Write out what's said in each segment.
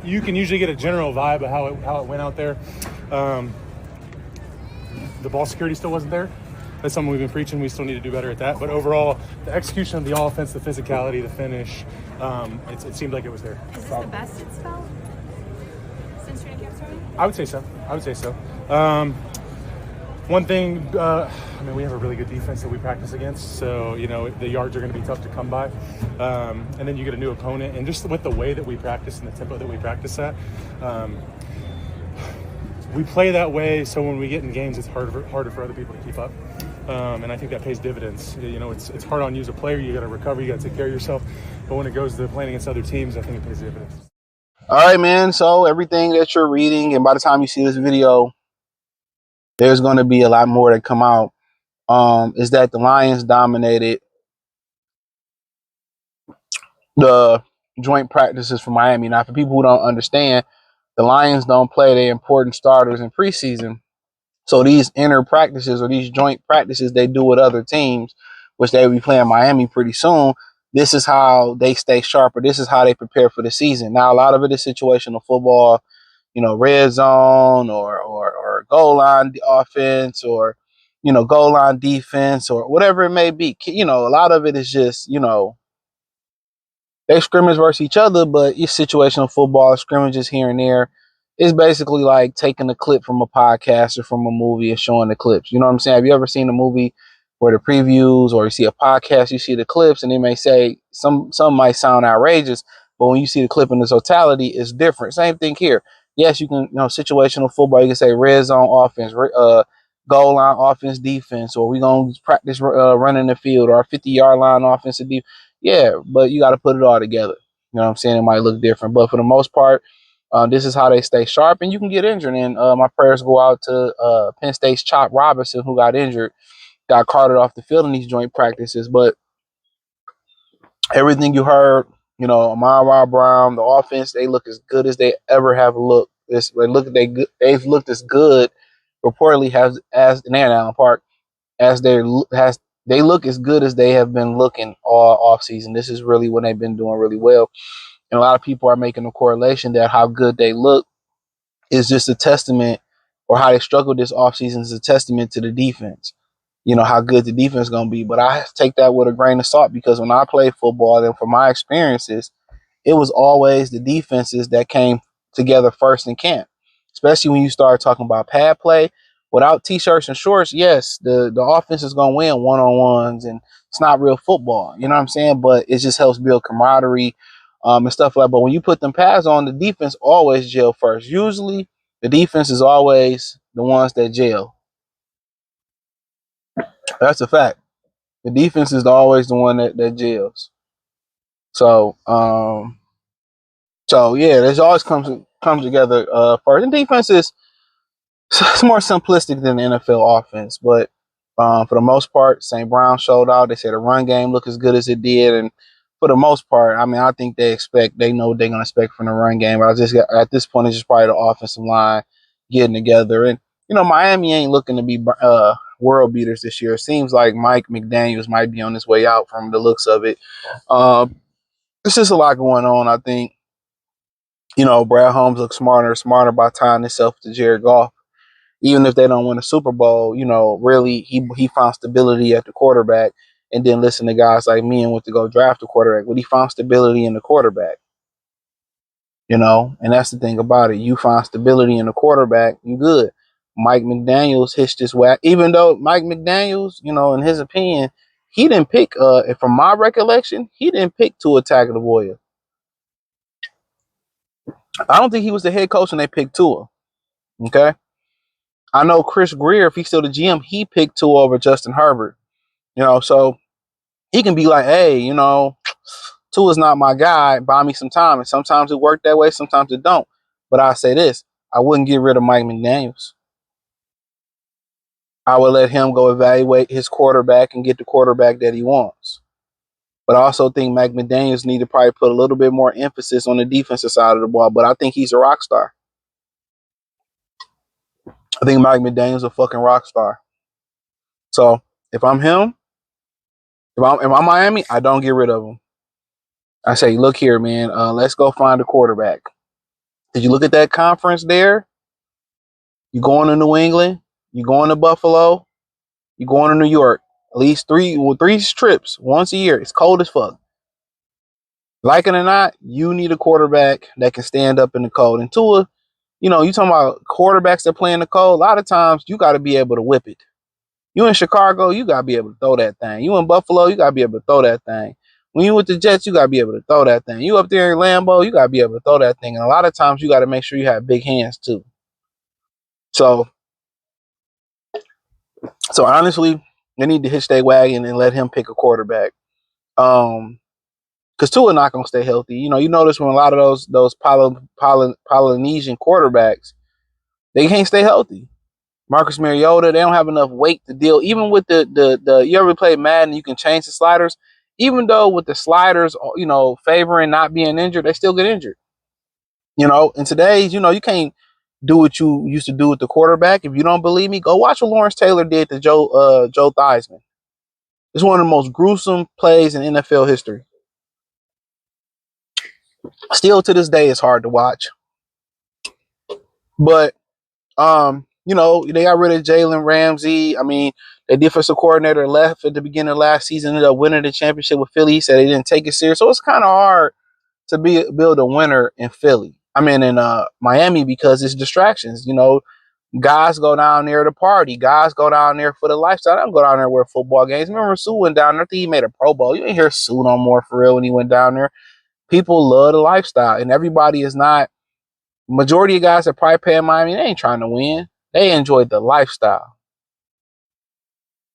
you can usually get a general vibe of how it went out there. The ball security still wasn't there. That's something we've been preaching. We still need to do better at that. But overall, the execution of the offense, the physicality, the finish, it seemed like it was there. Is this the best it's felt since training camp started? I would say so. One thing, we have a really good defense that we practice against, so, the yards are going to be tough to come by. And then you get a new opponent, and just with the way that we practice and the tempo that we practice at, we play that way, so when we get in games, it's harder for other people to keep up. And I think that pays dividends. It's hard on you as a player. You got to recover. You got to take care of yourself. But when it goes to playing against other teams, I think it pays dividends. All right, man. So everything that you're reading, and by the time you see this video, there's going to be a lot more that come out, is that the Lions dominated the joint practices for Miami. Now, for people who don't understand, the Lions don't play their important starters in preseason. So these inner practices or these joint practices they do with other teams, which they will be playing Miami pretty soon, this is how they stay sharper. This is how they prepare for the season. Now, a lot of it is situational football, red zone or goal line offense or, goal line defense or whatever it may be. A lot of it is just, they scrimmage versus each other, but it's situational football, scrimmages here and there. It's basically like taking a clip from a podcast or from a movie and showing the clips. You know what I'm saying? Have you ever seen a movie where the previews, or you see a podcast, you see the clips, and they may say some might sound outrageous, but when you see the clip in the totality, it's different. Same thing here. Yes, you can, situational football, you can say red zone offense, goal line offense, defense, or we gonna practice running the field, or 50-yard line offense and defense. Yeah, but you got to put it all together. You know what I'm saying? It might look different, but for the most part, this is how they stay sharp, and you can get injured. And my prayers go out to Penn State's Chop Robinson, who got injured, got carted off the field in these joint practices. But everything you heard, Amon-Ra Brown, the offense, they look as good as they ever have looked. They've looked as good, reportedly, as in Allen Park, as they look as good as they have been looking all offseason. This is really when they've been doing really well. And a lot of people are making a correlation that how good they look is just a testament, or how they struggled this offseason is a testament to the defense. How good the defense is going to be. But I take that with a grain of salt, because when I played football, and from my experiences, it was always the defenses that came together first in camp, especially when you start talking about pad play. Without T-shirts and shorts, yes, the offense is going to win one-on-ones, and it's not real football. You know what I'm saying? But it just helps build camaraderie and stuff like that. But when you put them pads on, the defense always gel first. Usually, the defense is always the ones that gel. That's a fact. The defense is always the one that gels. So, yeah, this always comes together first. And defense is it's more simplistic than the NFL offense, but for the most part, St. Brown showed out. They said the run game looked as good as it did, and for the most part, I think they know what they're gonna expect from the run game. But at this point, it's just probably the offensive line getting together, and Miami ain't looking to be world beaters this year. It seems like Mike McDaniels might be on his way out from the looks of it. There's just a lot going on. I think Brad Holmes looks smarter by tying himself to Jared Goff. Even if they don't win a Super Bowl, really he found stability at the quarterback, and then listen to guys like me and went to go draft a quarterback. But he found stability in the quarterback, and that's the thing about it. You find stability in the quarterback, you good. Mike McDaniels hitched his whack, even though Mike McDaniels, in his opinion, he didn't pick, from my recollection, he didn't pick Tua Tagovailoa. I don't think he was the head coach when they picked Tua. Okay. I know Chris Greer, if he's still the GM, he picked Tua over Justin Herbert. So he can be like, hey, Tua's not my guy. Buy me some time. And sometimes it worked that way. Sometimes it don't. But I say this, I wouldn't get rid of Mike McDaniels. I would let him go evaluate his quarterback and get the quarterback that he wants. But I also think Mike McDaniels need to probably put a little bit more emphasis on the defensive side of the ball. But I think he's a rock star. I think Mike McDaniels is a fucking rock star. So if I'm him, if I'm Miami, I don't get rid of him. I say, look here, man, let's go find a quarterback. Did you look at that conference there? You going to New England? You going to Buffalo? You going to New York? At least three trips once a year. It's cold as fuck. Like it or not, you need a quarterback that can stand up in the cold. And Tua, you talking about quarterbacks that play in the cold. A lot of times, you got to be able to whip it. You in Chicago, you got to be able to throw that thing. You in Buffalo, you got to be able to throw that thing. When you with the Jets, you got to be able to throw that thing. You up there in Lambeau, you got to be able to throw that thing. And a lot of times, you got to make sure you have big hands too. So honestly, they need to hitch their wagon and let him pick a quarterback. Because Tua not gonna stay healthy. You notice when a lot of those Polynesian quarterbacks, they can't stay healthy. Marcus Mariota, they don't have enough weight to deal. Even with the you ever play Madden, you can change the sliders. Even though with the sliders, favoring not being injured, they still get injured. In today's, you can't do what you used to do with the quarterback. If you don't believe me, go watch what Lawrence Taylor did to Joe Theismann. It's one of the most gruesome plays in NFL history. Still to this day, it's hard to watch. But they got rid of Jalen Ramsey. I mean, the defensive coordinator left at the beginning of last season, ended up winning the championship with Philly. He said they didn't take it serious. So it's kind of hard to build a winner in Philly. I mean, in Miami, because it's distractions. Guys go down there to party. Guys go down there for the lifestyle. I don't go down there where football games. Remember, Sue went down there. I think he made a Pro Bowl. You didn't hear Sue no more for real when he went down there. People love the lifestyle, and everybody is not. Majority of guys that probably pay in Miami, they ain't trying to win. They enjoy the lifestyle.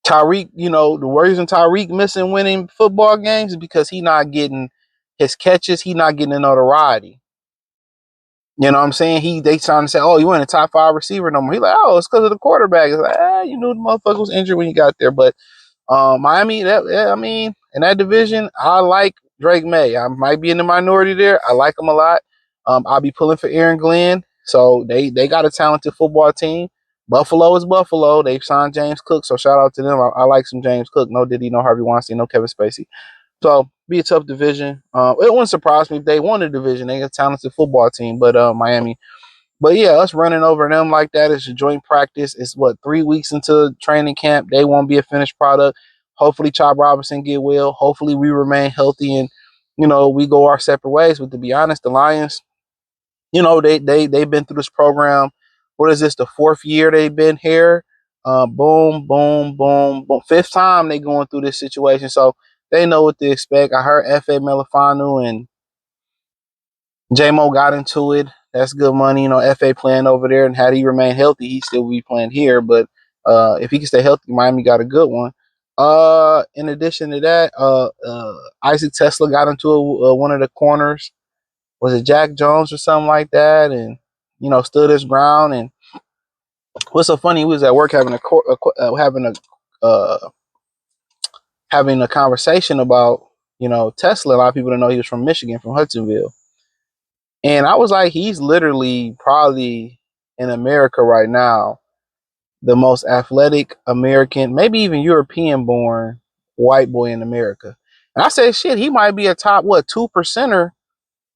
Tyreek, the reason Tyreek missing winning football games is because he not getting his catches. He not getting the notoriety. You know what I'm saying? They trying to say, oh, you ain't a top 5 receiver no more. He like, oh, it's because of the quarterback. It's like, you knew the motherfucker was injured when you got there. But Miami, in that division, I like Drake May. I might be in the minority there. I like him a lot. I'll be pulling for Aaron Glenn. So they got a talented football team. Buffalo is Buffalo. They've signed James Cook, so shout out to them. I like some James Cook. No Diddy, no Harvey Weinstein, no Kevin Spacey. So be a tough division. It wouldn't surprise me if they won the division. They got a talented football team, but Miami. But yeah, us running over them like that is a joint practice. It's 3 weeks into training camp. They won't be a finished product. Hopefully, Chop Robinson get well. Hopefully, we remain healthy and we go our separate ways. But to be honest, the Lions, they've been through this program. What is this? The 4th year they've been here. Boom, boom, boom, boom. 5th time they going through this situation, so they know what to expect. I heard F.A. Melifanu and J-Mo got into it. That's good money. F.A. playing over there, and had he remained healthy, he'd still be playing here. But if he can stay healthy, Miami got a good one. In addition to that, Isaac Tesla got into one of the corners. Was it Jack Jones or something like that? And stood his ground. And what's so funny? He was at work having a conversation about Tesla. A lot of people don't know he was from Michigan, from Hudsonville. And I was like, he's literally probably in America right now the most athletic American, maybe even European born white boy in America. And I said, shit, he might be a top 2%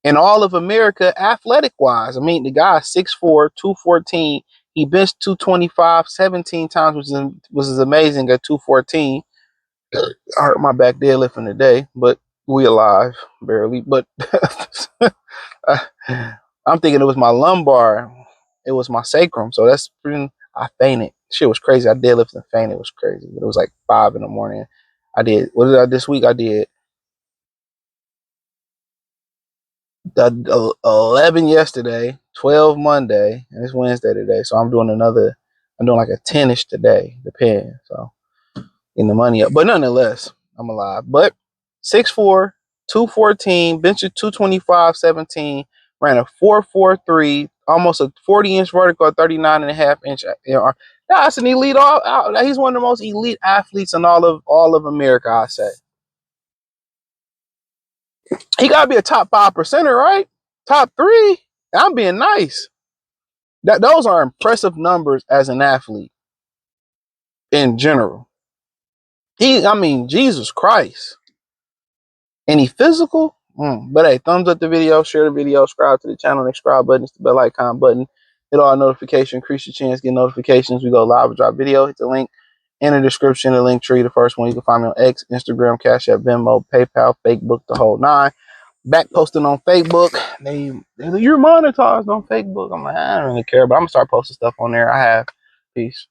in all of America athletic wise. I mean, the guy's 6'4", 214. He benched 225 17 times, which is amazing at 214. I hurt my back deadlifting today, but we alive, barely. But I'm thinking it was my lumbar. It was my sacrum. So that's pretty. I fainted. Shit was crazy. I deadlifted and fainted. It was crazy. But it was like 5 a.m. I did. What did I this week? I did 11 yesterday, 12 Monday, and it's Wednesday today. So I'm doing like a 10-ish today. Depends. So in the money up. But nonetheless, I'm alive. But 6'4", 214, bench at 225, 17, ran a 4.43, almost a 40-inch vertical, 39.5-inch. That's an elite. He's one of the most elite athletes in all of America, I say. He got to be a top 5%er, right? Top 3. I'm being nice. Those are impressive numbers as an athlete in general. Jesus Christ. And he physical? But hey, thumbs up the video, share the video, subscribe to the channel, and subscribe button, it's the bell icon button. Hit all notifications, increase your chance, get notifications. We go live or drop video. Hit the link in the description, the link tree. The first one you can find me on X, Instagram, Cash App, Venmo, PayPal, Facebook, the whole nine. Back posting on Facebook. You're monetized on Facebook. I'm like, I don't really care, but I'm gonna start posting stuff on there. I have. Peace.